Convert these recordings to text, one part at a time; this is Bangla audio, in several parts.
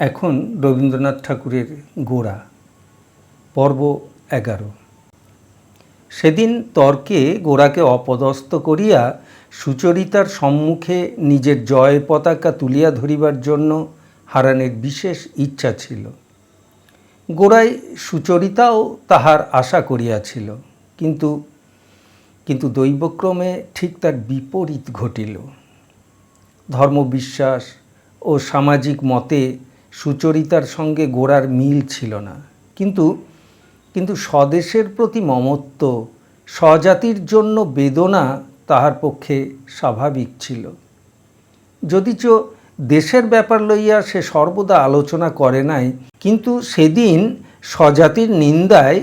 এখন রবীন্দ্রনাথ ঠাকুরের গোরা পর্ব 11। সেদিন তর্কে গোরাকে অপদস্থ করিয়া সুচরিতার সম্মুখে নিজের জয় পতাকা তুলিয়া ধরিবার জন্য হারানের বিশেষ ইচ্ছা ছিল। গোরায় সুচরিতাও তাহার আশা করিয়াছিল, কিন্তু দৈবক্রমে ঠিক তার বিপরীত ঘটিল। ধর্মবিশ্বাস ও সামাজিক মতে সুচরিতার সঙ্গে গোরার মিল ছিল না, কিন্তু স্বদেশের প্রতি মমত্ব, স্বজাতির জন্য বেদনা তাহার পক্ষে স্বাভাবিক ছিল। যদিচ দেশের ব্যাপার লইয়া সে সর্বদা আলোচনা করে নাই, কিন্তু সেদিন স্বজাতির নিন্দায়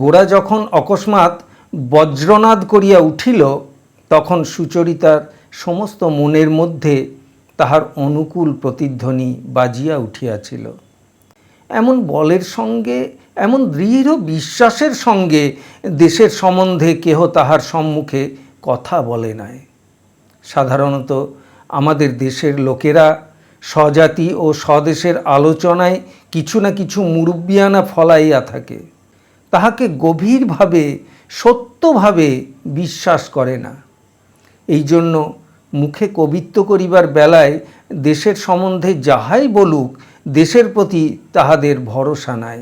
গোরা যখন অকস্মাৎ বজ্রনাদ করিয়া উঠিল, তখন সুচরিতার সমস্ত মনের মধ্যে তাহার অনুকূল প্রতিধ্বনি বাজিয়া উঠিয়াছিল। এমন বলের সঙ্গে, এমন দৃঢ় বিশ্বাসের সঙ্গে দেশের সম্বন্ধে কেহ তাহার সম্মুখে কথা বলে নাই। সাধারণত আমাদের দেশের লোকেরা স্বজাতি ও স্বদেশের আলোচনায় কিছু না কিছু মুরব্বিয়ানা ফলাইয়া থাকে, তাহাকে গভীরভাবে সত্যভাবে বিশ্বাস করে না। এই জন্য মুখে কবিত্ব করিবার বেলায় দেশের সম্বন্ধে যাহাই বলুক, দেশের প্রতি তাহাদের ভরসা নাই।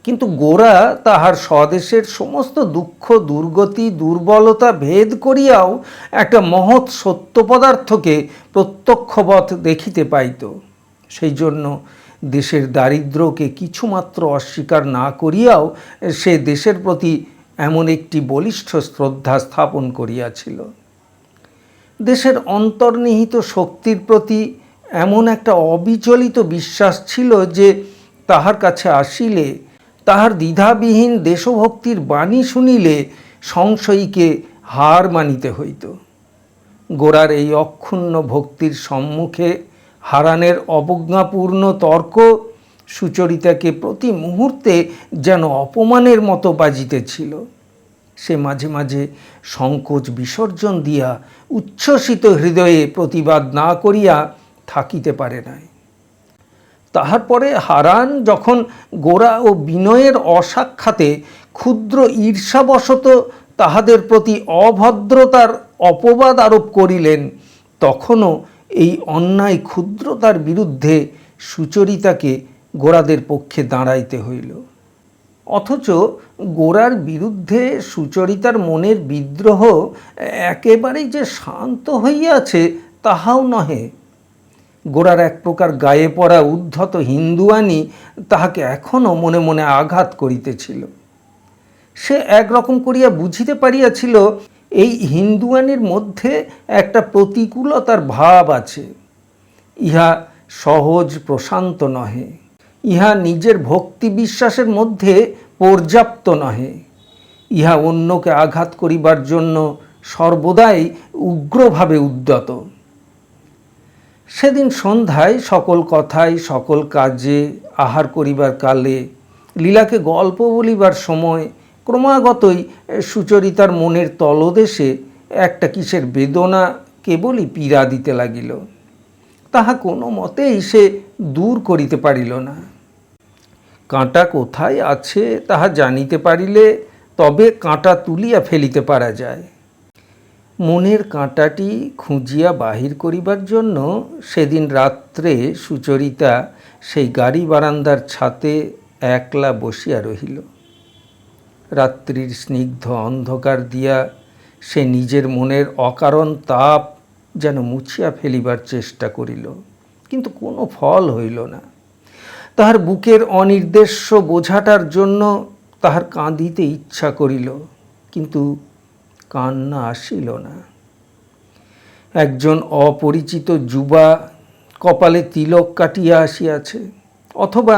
কিন্তু গোরা তাহার স্বদেশের সমস্ত দুঃখ, দুর্গতি, দুর্বলতা ভেদ করিয়াও একটা মহৎ সত্য পদার্থকে প্রত্যক্ষবৎ দেখিতে পাইত। সেই জন্য দেশের দারিদ্র্যকে কিছুমাত্র অস্বীকার না করিয়াও সে দেশের প্রতি এমন একটি বলিষ্ঠ শ্রদ্ধা স্থাপন করিয়াছিল। দেশের অন্তর্নিহিত শক্তির প্রতি এমন একটা অবিচলিত বিশ্বাস ছিল যে তাহার কাছে আসিলে, তাহার দ্বিধাবিহীন দেশভক্তির বাণী শুনিলে সংশয়ীকে হার মানিতে হইত। গোরার এই অক্ষুণ্ণ ভক্তির সম্মুখে হারানের অবজ্ঞাপূর্ণ তর্ক সুচরিতাকে প্রতি মুহূর্তে যেন অপমানের মতো বাজিতেছিল। সে মাঝে মাঝে সংকোচ বিসর্জন দিয়া উচ্ছ্বসিত হৃদয়ে প্রতিবাদ না করিয়া থাকিতে পারে নাই। তাহার পরে হারান যখন গোরা ও বিনয়ের অসাক্ষাতে ক্ষুদ্র ঈর্ষাবশত তাহাদের প্রতি অভদ্রতার অপবাদ আরোপ করিলেন, তখনও এই অন্যায় ক্ষুদ্রতার বিরুদ্ধে সুচরিতাকে গোরাদের পক্ষে দাঁড়াইতে হইল। অথচ গোরার বিরুদ্ধে সুচরিতার মনের বিদ্রোহ একেবারেই যে শান্ত হইয়াছে তাহাও নহে। গোরার এক প্রকার গায়ে পড়া উদ্ধত হিন্দুয়ানি তাহাকে এখনও মনে মনে আঘাত করিতেছিল। সে একরকম করিয়া বুঝিতে পারিয়াছিল এই হিন্দুয়ানির মধ্যে একটা প্রতিকূলতার ভাব আছে। ইহা সহজ প্রশান্ত নহে, ইহা নিজের ভক্তি বিশ্বাসের মধ্যে পর্যাপ্ত নহে, ইহা অন্যকে আঘাত করিবার জন্য সর্বদাই উগ্রভাবে উদ্যত। সেদিন সন্ধ্যায় সকল কথায়, সকল কাজে, আহার করিবার কালে, লীলাকে গল্প বলিবার সময় ক্রমাগতই সুচরিতার মনের তলদেশে একটা কিসের বেদনা কেবলই পীড়া দিতে লাগিল। তাহা কোনো মতেই সে দূর করিতে পারিল না। কাঁটা কোথায় আছে তাহা জানিতে পারিলে তবে কাঁটা তুলিয়া ফেলিতে পারা যায়। মনের কাঁটাটি খুঁজিয়া বাহির করিবার জন্য সেদিন রাত্রে সুচরিতা সেই গাড়ি বারান্দার ছাতে একলা বসিয়া রহিল। রাত্রির স্নিগ্ধ অন্ধকার দিয়া সে নিজের মনের অকারণ তাপ যেন মুছিয়া ফেলিবার চেষ্টা করিল, কিন্তু কোনো ফল হইল না। তাহার বুকের অনির্দেশ্য বোঝাটার জন্য তাহার কাঁদিতে ইচ্ছা করিল, কিন্তু কান্না আসিল না। একজন অপরিচিত যুবা কপালে তিলক কাটিয়া আসিয়াছে, অথবা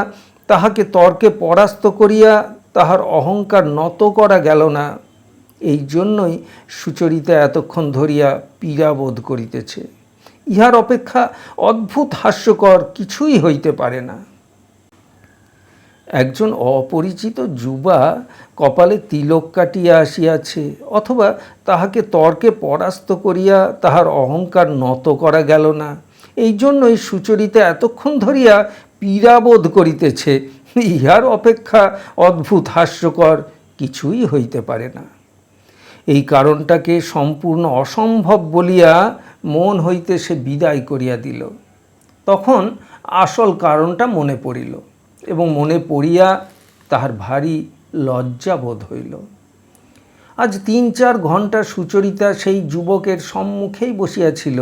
তাহাকে তর্কে পরাস্ত করিয়া তাহার অহংকার নত করা গেল না, এই জন্যই সুচরিতা এতক্ষণ ধরিয়া পীড়াবোধ করিতেছে। ইহার অপেক্ষা অদ্ভুত হাস্যকর কিছুই হইতে পারে না। একজন অপরিচিত যুবা কপালে তিলক কাটিয়া আসিয়াছে, অথবা তাহাকে তর্কে পরাস্ত করিয়া তাহার অহংকার নত করা গেল না, এই জন্যই সুচরিতা এতক্ষণ ধরিয়া পীড়াবোধ করিতেছে, ইহার অপেক্ষা অদ্ভুত হাস্যকর কিছুই হইতে পারে না। এই কারণটাকে সম্পূর্ণ অসম্ভব বলিয়া মন হইতে সে বিদায় করিয়া দিল। তখন আসল কারণটা মনে পড়িল এবং মনে পড়িয়া তাহার ভারী লজ্জা বোধ হইল। আজ ৩-৪ ঘণ্টা সুচরিতা সেই যুবকের সম্মুখেই বসিয়াছিল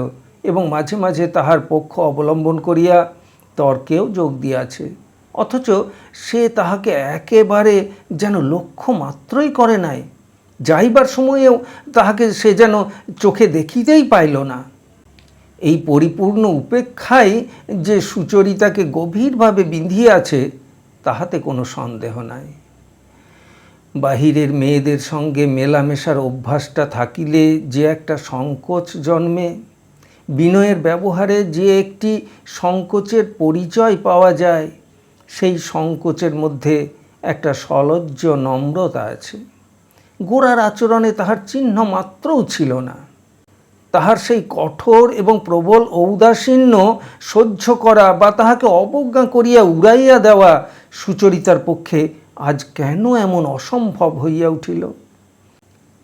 এবং মাঝে মাঝে তাহার পক্ষ অবলম্বন করিয়া তর্কেও যোগ দিয়াছে, অথচ সে তাহাকে একেবারে যেন লক্ষ্য মাত্রই করে নাই। যাইবার সময়েও তাহাকে সে যেন চোখে দেখিতেই পাইল না। এই পরিপূর্ণ উপেক্ষাই যে সুচরিতাকে গভীরভাবে বিঁধিয়াছে তাহাতে কোনো সন্দেহ নাই। বাহিরের মেয়েদের সঙ্গে মেলামেশার অভ্যাসটা থাকিলে যে একটা সংকোচ জন্মে, বিনয়ের ব্যবহারে যে একটি সংকোচের পরিচয় পাওয়া যায়, সেই সংকোচের মধ্যে একটা সলজ্জ নম্রতা আছে। গোরার আচরণে তাহার চিহ্ন মাত্রও ছিল না। তাহার সেই কঠোর এবং প্রবল ঔদাসীন্য সহ্য করা বা তাহাকে অবজ্ঞা করিয়া উড়াইয়া দেওয়া সুচরিতার পক্ষে আজ কেন এমন অসম্ভব হইয়া উঠিল?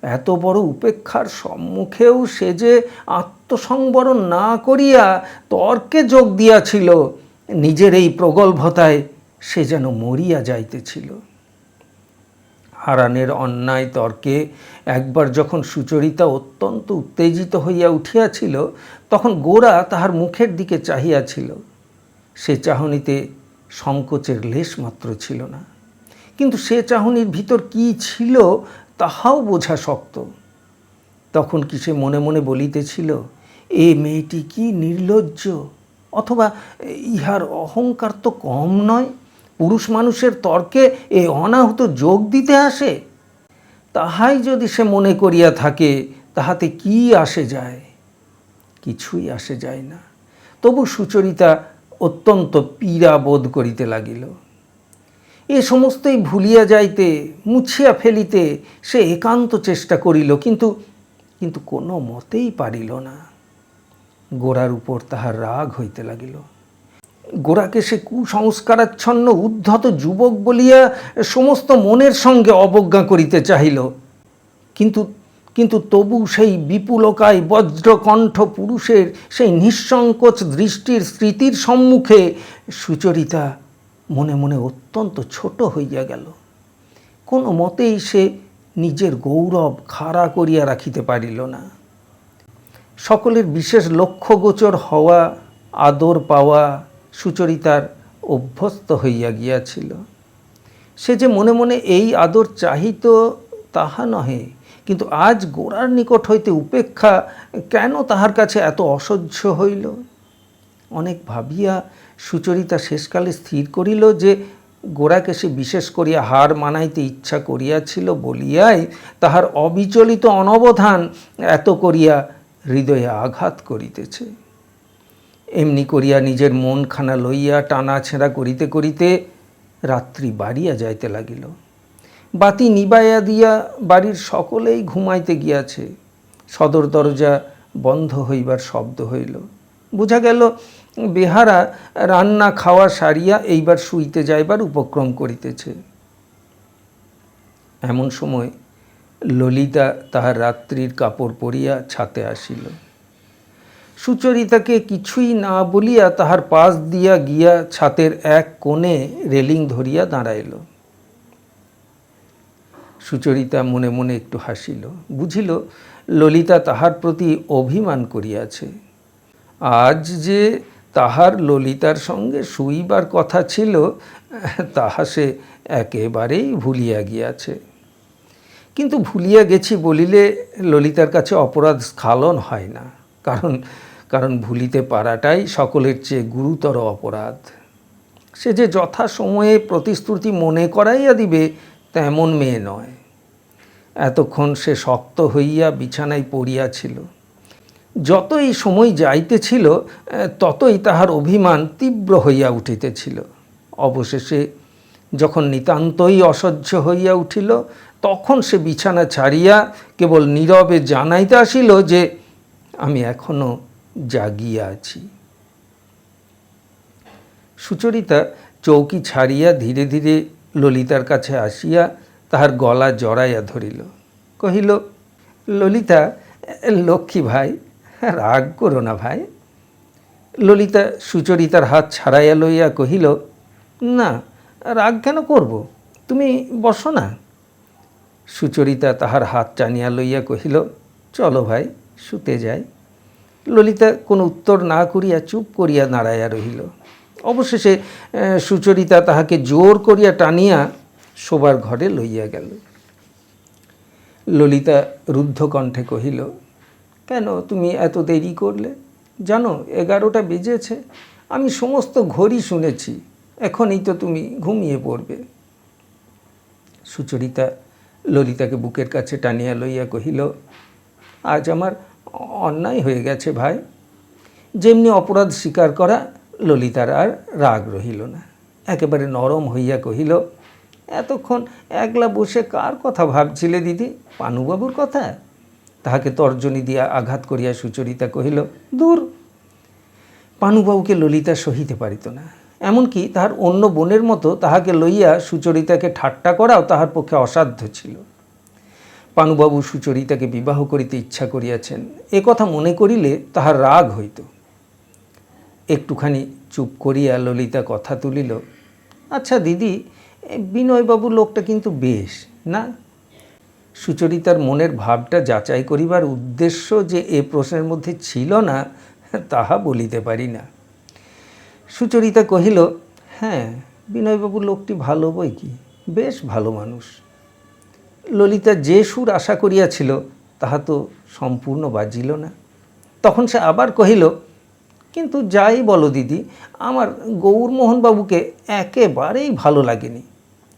এত বড় উপেক্ষার সম্মুখেও সে যে আত্মসংবরণ না করিয়া তর্কে যোগ দিয়াছিল, নিজের এই প্রগল্ভতায় সে যেন মরিয়া যাইতেছিল। হারানের অন্যায় তর্কে একবার যখন সুচরিতা অত্যন্ত উত্তেজিত হইয়া উঠিয়াছিল, তখন গোরা তাহার মুখের দিকে চাহিয়াছিল। সে চাহনিতে সংকোচের লেশ মাত্র ছিল না, কিন্তু সে চাহনির ভিতর কি ছিল তাহাও বোঝা শক্ত। তখন কি সে মনে মনে বলিতেছিল, এ মেয়েটি কি নির্লজ্জ, অথবা ইহার অহংকার তো কম নয়, পুরুষ মানুষের তর্কে এ অনাহুত যোগ দিতে আসে। তাহাই যদি সে মনে করিয়া থাকে তাহাতে কি আসে যায়? কিছুই আসে যায় না। তবু সুচরিতা অত্যন্ত পীড়া বোধ করিতে লাগিল। এ সমস্তই ভুলিয়া যাইতে, মুছিয়া ফেলিতে সে একান্ত চেষ্টা করিল, কিন্তু কোনো মতেই পারিল না। গোরার উপর তাহার রাগ হইতে লাগিল। গোরাকে সে কুসংস্কারাচ্ছন্ন উদ্ধত যুবক বলিয়া সমস্ত মনের সঙ্গে অবজ্ঞা করিতে চাহিল, কিন্তু তবু সেই বিপুলকায় বজ্রকণ্ঠ পুরুষের সেই নিঃসংকোচ দৃষ্টির স্মৃতির সম্মুখে সুচরিতা মনে মনে অত্যন্ত ছোট হইয়া গেল। কোনো মতেই সে নিজের গৌরব খাড়া করিয়া রাখিতে পারিল না। সকলের বিশেষ লক্ষ্যগোচর হওয়া, আদর পাওয়া সুচরিতার অভ্যস্ত হইয়া গিয়াছিল। সে যে মনে মনে এই আদর চাহিত তাহা নহে, কিন্তু আজ গোরার নিকট হইতে উপেক্ষা কেন তাহার কাছে এত অসহ্য হইল? অনেক ভাবিয়া সুচরিতা শেষকালে স্থির করিল যে গোরাকে সে বিশেষ করিয়া হার মানাইতে ইচ্ছা করিয়াছিল বলিয়াই তাহার অবিচলিত অনবধান এত করিয়া হৃদয়ে আঘাত করিতেছে। এমনি করিয়া নিজের মনখানা লইয়া টানা ছেঁড়া করিতে করিতে রাত্রি বাড়িয়া যাইতে লাগিল। বাতি নিবাইয়া দিয়া বাড়ির সকলেই ঘুমাইতে গিয়াছে। সদর দরজা বন্ধ হইবার শব্দ হইল। বোঝা গেল বেহারা রান্না খাওয়া সারিয়া এইবার শুইতে যাইবার উপক্রম করিতেছে। এমন সময় ললিতা তাহার রাত্রির কাপড় পরিয়া ছাতে আসিল। সুচরিতাকে কিছুই না বলিয়া তাহার পাশ দিয়া গিয়া ছাতের এক কোণে রেলিং ধরিয়া দাঁড়াইল। সুচরিতা মনে মনে একটু হাসিল, বুঝিল ললিতা তাহার প্রতি অভিমান করিয়াছে। আজ যে তাহার ললিতার সঙ্গে শুইবার কথা ছিল তাহা সে একেবারেই ভুলিয়া গিয়াছে। কিন্তু ভুলিয়া গেছি বলিলে ললিতার কাছে অপরাধ স্খলন হয় না, কারণ ভুলিতে পারাটাই সকলের চেয়ে গুরুতর অপরাধ। সে যে যথা সময়ে প্রতিশ্রুতি মনে করাইয়া দিবে তেমন মেয়ে নয়। এতক্ষণ সে শক্ত হইয়া বিছানায় পড়িয়াছিল। যতই সময় যাইতেছিল ততই তাহার অভিমান তীব্র হইয়া উঠিতেছিল। অবশেষে যখন নিতান্তই অসহ্য হইয়া উঠিল, তখন সে বিছানা ছাড়িয়া কেবল নীরবে জানাইতে আসিল যে আমি এখনো জাগিয়া আছি। সুচরিতা চৌকি ছাড়িয়া ধীরে ধীরে ললিতার কাছে আসিয়া তাহার গলা জড়াইয়া ধরিল, কহিল, ললিতা, লক্ষ্মী ভাই, রাগ করো না ভাই। ললিতা সুচরিতার হাত ছাড়াইয়া লইয়া কহিল, না, রাগ কেন করব, তুমি বসো না। সুচরিতা তাহার হাত টানিয়া লইয়া কহিল, চলো ভাই, শুতে যাই। ললিতা কোনো উত্তর না করিয়া চুপ করিয়া দাঁড়াইয়া রহিল। অবশেষে সুচরিতা তাহাকে জোর করিয়া টানিয়া শোবার ঘরে লইয়া গেল। ললিতা রুদ্ধ কণ্ঠে কহিল, কেন তুমি এত দেরি করলে? জানো 11টা বেজেছে, আমি সমস্ত ঘড়ি শুনেছি, এখনই তো তুমি ঘুমিয়ে পড়বে। সুচরিতা ললিতাকে বুকের কাছে টানিয়া লইয়া কহিল, আজ আমার অন্যায় হয়ে গেছে ভাই। যেমনি অপরাধ স্বীকার করা, ললিতার আর রাগ রহিল না। একেবারে নরম হইয়া কহিল, এতক্ষণ একলা বসে কার কথা ভাবছিলে দিদি? পানুবাবুর কথা? তাহাকে তর্জনী দিয়া আঘাত করিয়া সুচরিতা কহিল, দূর। পানুবাবুকে ললিতা সহিতে পারিত না। এমনকি তাহার অন্য বোনের মতো তাহাকে লইয়া সুচরিতাকে ঠাট্টা করাও তাহার পক্ষে অসাধ্য ছিল। পানুবাবু সুচরিতাকে বিবাহ করিতে ইচ্ছা করিয়াছেন, এ কথা মনে করিলে তাহার রাগ হইত। একটুখানি চুপ করিয়া ললিতা কথা তুলিল, আচ্ছা দিদি, বিনয়বাবু লোকটা কিন্তু বেশ না? সুচরিতার মনের ভাবটা যাচাই করিবার উদ্দেশ্য যে এ প্রশ্নের মধ্যে ছিল না, তাহা বলিতে পারি না। সুচরিতা কহিল, হ্যাঁ, বিনয়বাবু লোকটি ভালো বই কি, বেশ ভালো মানুষ। ললিতা যে সুর আশা করিয়াছিল তাহা তো সম্পূর্ণ বাজিল না। তখন সে আবার কহিল, কিন্তু যাই বলো দিদি, আমার গৌরমোহনবাবুকে একেবারেই ভালো লাগেনি।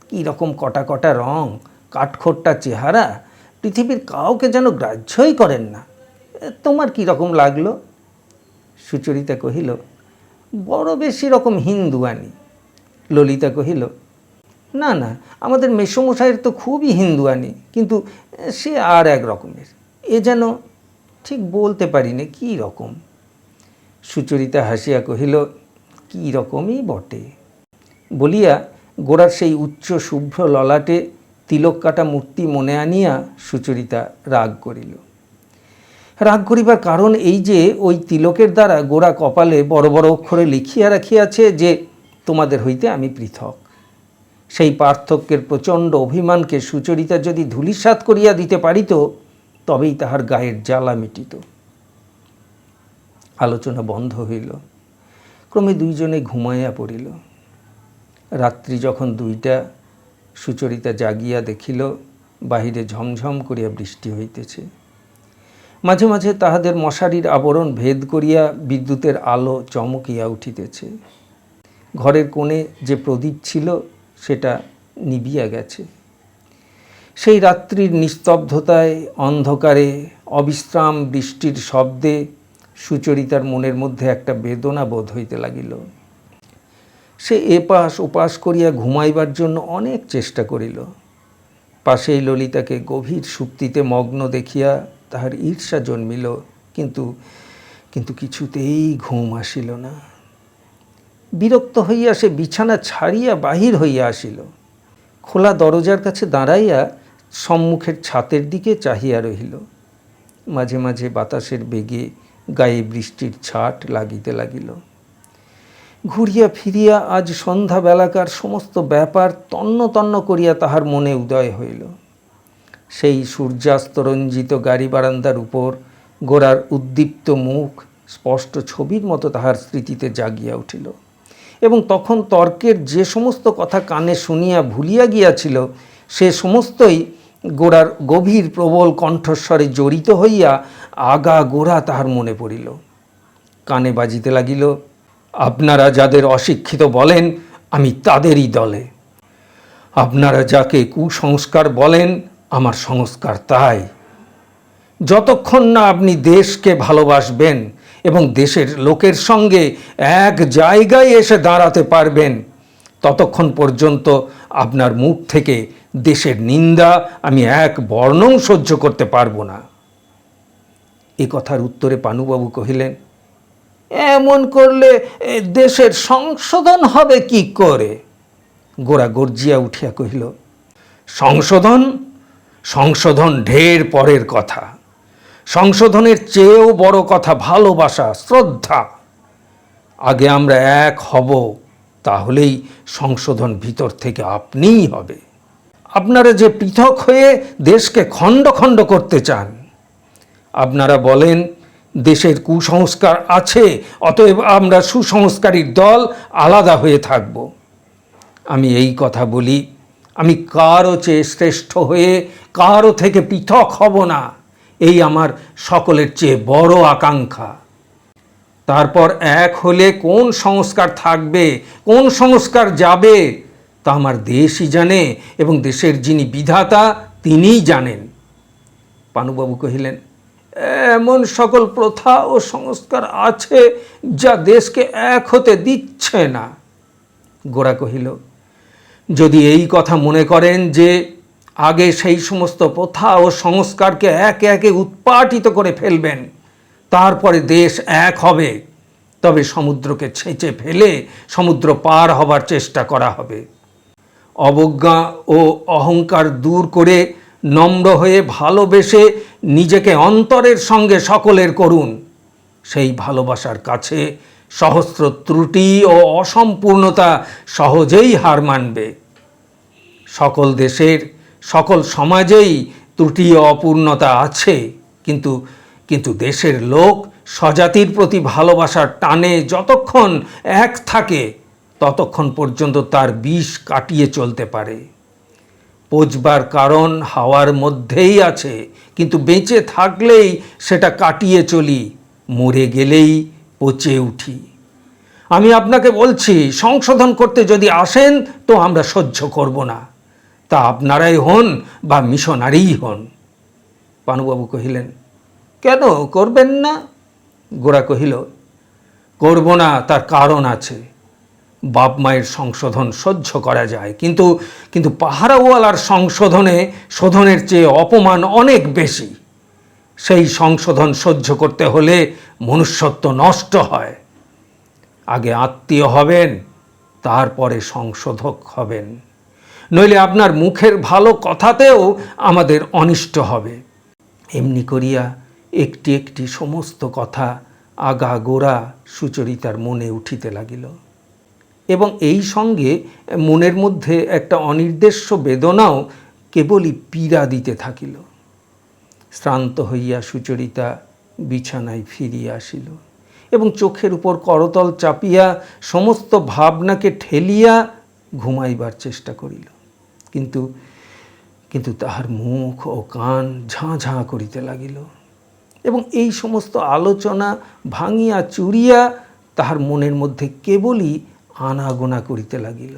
কীরকম কটা কটা রং, কাঠখোট্টা চেহারা, পৃথিবীর কাউকে যেন গ্রাহ্যই করেন না। তোমার কীরকম লাগলো? সুচরিতা কহিল, বড় বেশি রকম হিন্দুয়ানি। ললিতা কহিল, না না, আমাদের মেসোমশাইয়ের তো খুবই হিন্দুয়ানি, কিন্তু সে আর এক রকমের, এ যেন ঠিক বলতে পারি না কী রকম। সুচরিতা হাসিয়া কহিল, কী রকমই বটে। বলিয়া গোরার সেই উচ্চ শুভ্র ললাটে তিলক কাটা মূর্তি মনে আনিয়া সুচরিতা রাগ করিল। রাগ করিবার কারণ এই যে ওই তিলকের দ্বারা গোরা কপালে বড় বড় অক্ষরে লিখিয়া রাখিয়াছে যে তোমাদের হইতে আমি পৃথক। সেই পার্থক্যের প্রচণ্ড অভিমানকে সুচরিতা যদি ধূলিসাৎ করিয়া দিতে পারিত, তবেই তাহার গায়ের জ্বালা মিটিত। আলোচনা বন্ধ হইল। ক্রমে দুইজনে ঘুমাইয়া পড়িল। রাত্রি যখন 2টা, সুচরিতা জাগিয়া দেখিল বাহিরে ঝমঝম করিয়া বৃষ্টি হইতেছে। মাঝে মাঝে তাহাদের মশারির আবরণ ভেদ করিয়া বিদ্যুতের আলো চমকিয়া উঠিতেছে। ঘরের কোণে যে প্রদীপ ছিল সেটা নিবিয়া গেছে। সেই রাত্রির নিস্তব্ধতায়, অন্ধকারে, অবিশ্রাম বৃষ্টির শব্দে সুচরিতার মনের মধ্যে একটা বেদনা বোধ হইতে লাগিল। সে এপাশ ওপাশ করিয়া ঘুমাইবার জন্য অনেক চেষ্টা করিল। পাশেই ললিতাকে গভীর সুপ্তিতে মগ্ন দেখিয়া তাহার ঈর্ষা জন্মিল, কিন্তু কিছুতেই ঘুম আসিল না। বিরক্ত হইয়া সে বিছানা ছাড়িয়া বাহির হইয়া আসিল। খোলা দরজার কাছে দাঁড়াইয়া সম্মুখের ছাতের দিকে চাহিয়া রহিল। মাঝে মাঝে বাতাসের বেগে গায়ে বৃষ্টির ছাট লাগিতে লাগিল। ঘুরিয়া ফিরিয়া আজ সন্ধ্যাবেলাকার সমস্ত ব্যাপার তন্ন তন্ন করিয়া তাহার মনে উদয় হইল। সেই সূর্যাস্তরঞ্জিত গাড়ি বারান্দার উপর গোরার উদ্দীপ্ত মুখ স্পষ্ট ছবির মতো তাহার স্মৃতিতে জাগিয়া উঠিল, এবং তখন তর্কের যে সমস্ত কথা কানে শুনিয়া ভুলিয়া গিয়াছিল সে সমস্তই গোরার গভীর প্রবল কণ্ঠস্বরে জড়িত হইয়া আগা গোরা তাহার মনে পড়িল। কানে বাজিতে লাগিল, আপনারা যাদের অশিক্ষিত বলেন আমি তাদেরই দলে। আপনারা যাকে কুসংস্কার বলেন আমার সংস্কার তাই। যতক্ষণ না আপনি দেশকে ভালোবাসবেন এবং দেশের লোকের সঙ্গে এক জায়গায় এসে দাঁড়াতে পারবেন, ততক্ষণ পর্যন্ত আপনার মুখ থেকে দেশের নিন্দা আমি এক বর্ণও সহ্য করতে পারবো না। এ কথার উত্তরে পানুবাবু কহিলেন, এমন করলে দেশের সংশোধন হবে কি করে? গোরা গর্জিয়া উঠিয়া কহিল, সংশোধন সংশোধন ঢের পরের কথা। সংশোধনের চেয়েও বড় কথা ভালোবাসা, শ্রদ্ধা। আগে আমরা এক হব, তাহলেই সংশোধন ভিতর থেকে আপনিই হবে। আপনারা যে পৃথক হয়ে দেশকে খণ্ড খণ্ড করতে চান, আপনারা বলেন দেশের কুসংস্কার আছে, অতএব আমরা সুসংস্কারীর দল আলাদা হয়ে থাকব। আমি এই কথা বলি, আমি কারও চেয়ে শ্রেষ্ঠ হয়ে কারও থেকে পৃথক হব না, এই আমার সকলের চেয়ে বড় আকাঙ্ক্ষা। তারপর এক হলে কোন সংস্কার থাকবে, কোন সংস্কার যাবে, তা আমার দেশই জানে এবং দেশের যিনি বিধাতা তিনিই জানেন। পানুবাবু কহিলেন, এমন সকল প্রথা ও সংস্কার আছে যা দেশকে এক হতে দিচ্ছে না। গোরা কহিল, যদি এই কথা মনে করেন যে আগে সেই সমস্ত প্রথা ও সংস্কারকে একে একে উৎপাটিত করে ফেলবেন, তারপরে দেশ এক হবে, তবে সমুদ্রকে ছেঁচে ফেলে সমুদ্র পার হবার চেষ্টা করা হবে। অবজ্ঞা ও অহংকার দূর করে নম্র হয়ে ভালোবেসে নিজেকে অন্তরের সঙ্গে সকলের করুন। সেই ভালোবাসার কাছে সহস্র ত্রুটি ও অসম্পূর্ণতা সহজেই হার মানবে। সকল দেশের সকল সমাজেই ত্রুটি ও অপূর্ণতা আছে, কিন্তু দেশের লোক স্বজাতির প্রতি ভালোবাসার টানে যতক্ষণ এক থাকে ততক্ষণ পর্যন্ত তার বিষ কাটিয়ে চলতে পারে। পচবার কারণ হাওয়ার মধ্যেই আছে, কিন্তু বেঁচে থাকলেই সেটা কাটিয়ে চলি, মরে গেলেই পচে উঠি। আমি আপনাকে বলছি, সংশোধন করতে যদি আসেন তো আমরা সহ্য করব না, তা আপনারাই হন বা মিশনারিই হন। পানুবাবু কহিলেন, কেন করবেন না? গোরা কহিল, করব না, তার কারণ আছে। বাপ মায়ের সংশোধন সহ্য করা যায়, কিন্তু পাহারাওয়ালার শোধনের চেয়ে অপমান অনেক বেশি। সেই সংশোধন সহ্য করতে হলে মনুষ্যত্ব নষ্ট হয়। আগে আত্মীয় হবেন, তারপরে সংশোধক হবেন, নইলে আপনার মুখের ভালো কথাতেও আমাদের অনিষ্ট হবে। এমনি করিয়া একটি একটি সমস্ত কথা আগাগোড়া সুচরিতার মনে উঠিতে লাগিল, এবং এই সঙ্গে মনের মধ্যে একটা অনির্দেশ্য বেদনাও কেবলই পীড়া দিতে থাকিল। শ্রান্ত হইয়া সুচরিতা বিছানায় ফিরিয়া আসিল এবং চোখের উপর করতল চাপিয়া সমস্ত ভাবনাকে ঠেলিয়া ঘুমাইবার চেষ্টা করিল, কিন্তু তাহার মুখ ও কান ঝাঁ ঝাঁ করিতে লাগিল, এবং এই সমস্ত আলোচনা ভাঙিয়া চুরিয়া তাহার মনের মধ্যে কেবলই আনাগোনা করিতে লাগিল।